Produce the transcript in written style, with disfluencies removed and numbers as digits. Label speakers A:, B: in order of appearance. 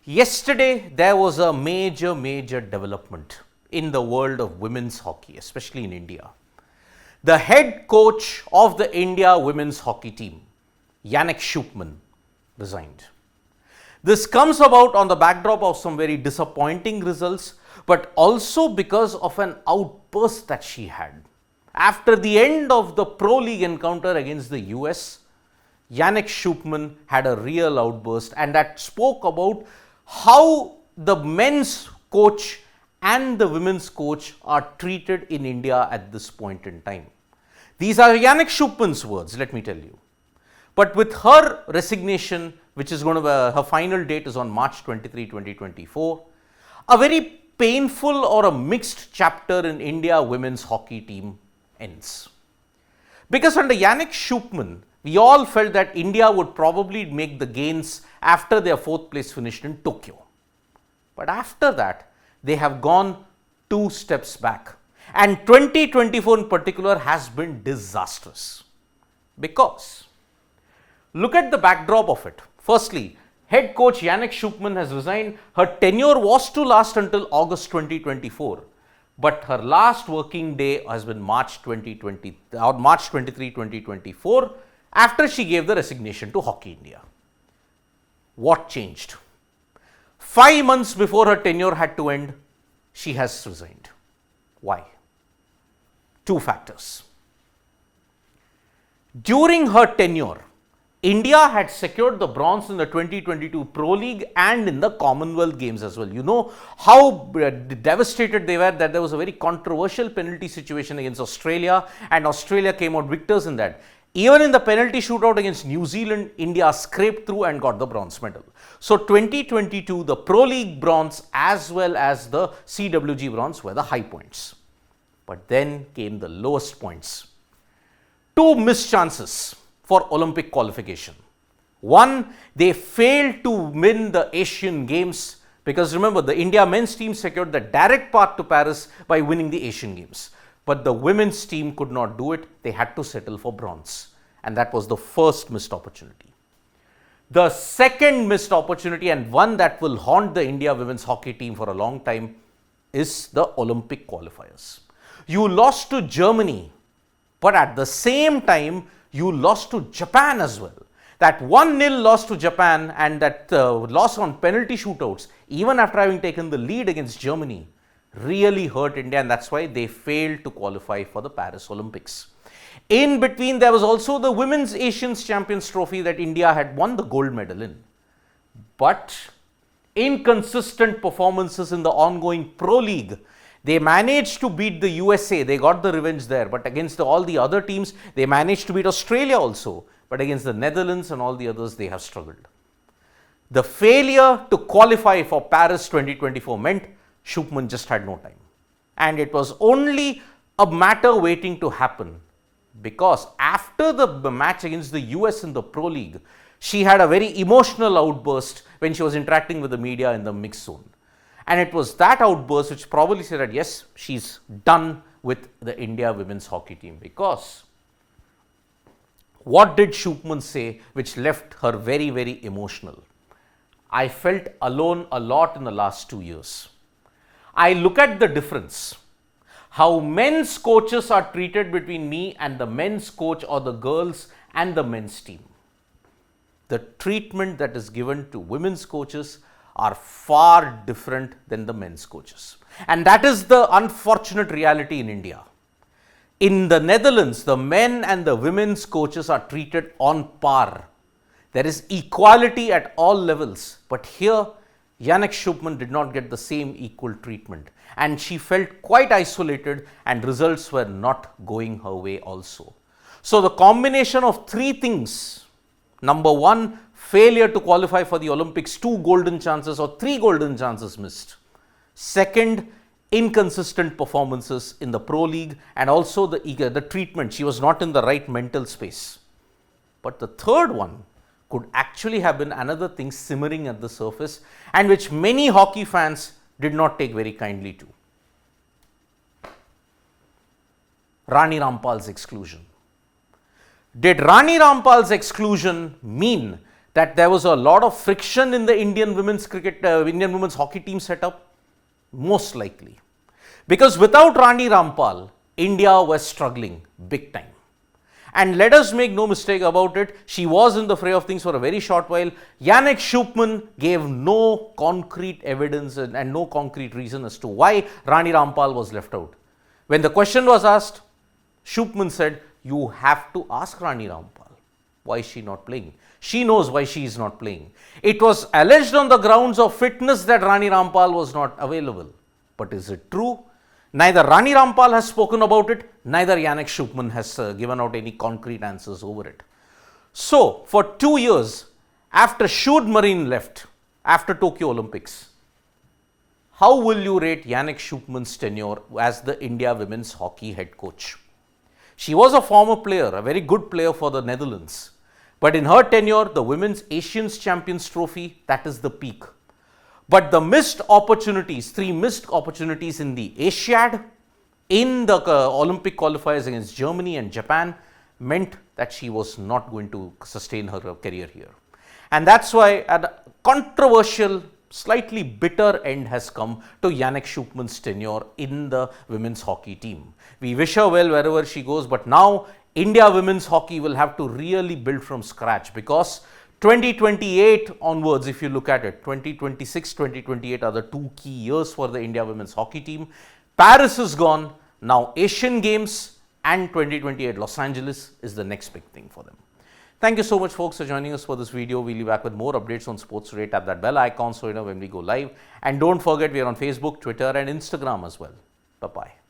A: Yesterday, there was a major development in the world of women's hockey, especially in India. The head coach of the India women's hockey team, Janneke Schopman, resigned. This comes about on the backdrop of some very disappointing results, but also because of an outburst that she had. After the end of the Pro League encounter against the US, Janneke Schopman had a real outburst, and that spoke about how the men's coach and the women's coach are treated in India at this point in time. These are Janneke Schopman's words, let me tell you. But with her resignation, which is going to be, her final date is on March 23, 2024, a very painful or a mixed chapter in India women's hockey team ends. Because under Janneke Schopman, we all felt that India would probably make the gains after their fourth place finished in Tokyo. But after that, they have gone 2 steps back. And 2024 in particular has been disastrous. Because, look at the backdrop of it. Firstly, head coach Janneke Schopman has resigned. Her tenure was to last until August 2024. But her last working day has been March 23, 2024, after she gave the resignation to Hockey India. What changed? 5 months before her tenure had to end, she has resigned. Why? 2 factors. During her tenure, India had secured the bronze in the 2022 Pro League and in the Commonwealth Games as well. You know how devastated they were that there was a very controversial penalty situation against Australia, and Australia came out victors in that. Even in the penalty shootout against New Zealand, India scraped through and got the bronze medal. So 2022, the Pro League bronze as well as the CWG bronze were the high points. But then came the lowest points. 2 missed chances for Olympic qualification. One, they failed to win the Asian Games, because remember, the India men's team secured the direct path to Paris by winning the Asian Games. But the women's team could not do it. They had to settle for bronze. And that was the first missed opportunity. The second missed opportunity, and one that will haunt the India women's hockey team for a long time, is the Olympic qualifiers. You lost to Germany, but at the same time, you lost to Japan as well. That 1-0 loss to Japan and that loss on penalty shootouts, even after having taken the lead against Germany, really hurt India, and that's why they failed to qualify for the Paris Olympics. In between, there was also the Women's Asian Champions Trophy that India had won the gold medal in. But inconsistent performances in the ongoing Pro League, they managed to beat the USA, they got the revenge there, but against all the other teams, they managed to beat Australia also, but against the Netherlands and all the others, they have struggled. The failure to qualify for Paris 2024 meant Schopman just had no time. And it was only a matter waiting to happen, because after the match against the US in the Pro League, she had a very emotional outburst when she was interacting with the media in the mixed zone. And it was that outburst which probably said that yes, she's done with the India women's hockey team. Because what did Schopman say which left her very emotional? I felt alone a lot in the last 2 years. I look at the difference, how men's coaches are treated between me and the men's coach, or the girls and the men's team. The treatment that is given to women's coaches are far different than the men's coaches. And that is the unfortunate reality in India. In the Netherlands, the men and the women's coaches are treated on par. There is equality at all levels. But here, Janneke Schopman did not get the same equal treatment, and she felt quite isolated, and results were not going her way also. So the combination of 3 things: number 1, failure to qualify for the Olympics, 2 golden chances or 3 golden chances missed. Second, inconsistent performances in the Pro League, and also the treatment. She was not in the right mental space. But the third one could actually have been another thing simmering at the surface, and which many hockey fans did not take very kindly to. Rani Rampal's exclusion. Did Rani Rampal's exclusion mean that there was a lot of friction in the Indian women's Indian women's hockey team setup? Most likely. Because without Rani Rampal, India was struggling big time. And let us make no mistake about it, she was in the fray of things for a very short while. Janneke Schopman gave no concrete evidence and no concrete reason as to why Rani Rampal was left out. When the question was asked, Schopman said, you have to ask Rani Rampal. Why is she not playing? She knows why she is not playing. It was alleged on the grounds of fitness that Rani Rampal was not available. But is it true? Neither Rani Rampal has spoken about it, neither Janneke Schopman has given out any concrete answers over it. So, for 2 years, after Shud Marine left, after Tokyo Olympics, how will you rate Janneke Schopman's tenure as the India women's hockey head coach? She was a former player, a very good player for the Netherlands. But in her tenure, the Women's Asians Champions Trophy, that is the peak. But the missed opportunities, 3 missed opportunities in the Asiad, in the Olympic qualifiers against Germany and Japan, meant that she was not going to sustain her career here. And that's why a controversial, slightly bitter end has come to Janneke Schopman's tenure in the women's hockey team. We wish her well wherever she goes, but now India women's hockey will have to really build from scratch, because 2028 onwards, if you look at it, 2026, 2028 are the 2 key years for the India women's hockey team. Paris is gone. Now Asian Games and 2028 Los Angeles is the next big thing for them. Thank you so much, folks, for joining us for this video. We'll be back with more updates on sports today. Tap that bell icon so you know when we go live. And don't forget, we are on Facebook, Twitter and Instagram as well. Bye-bye.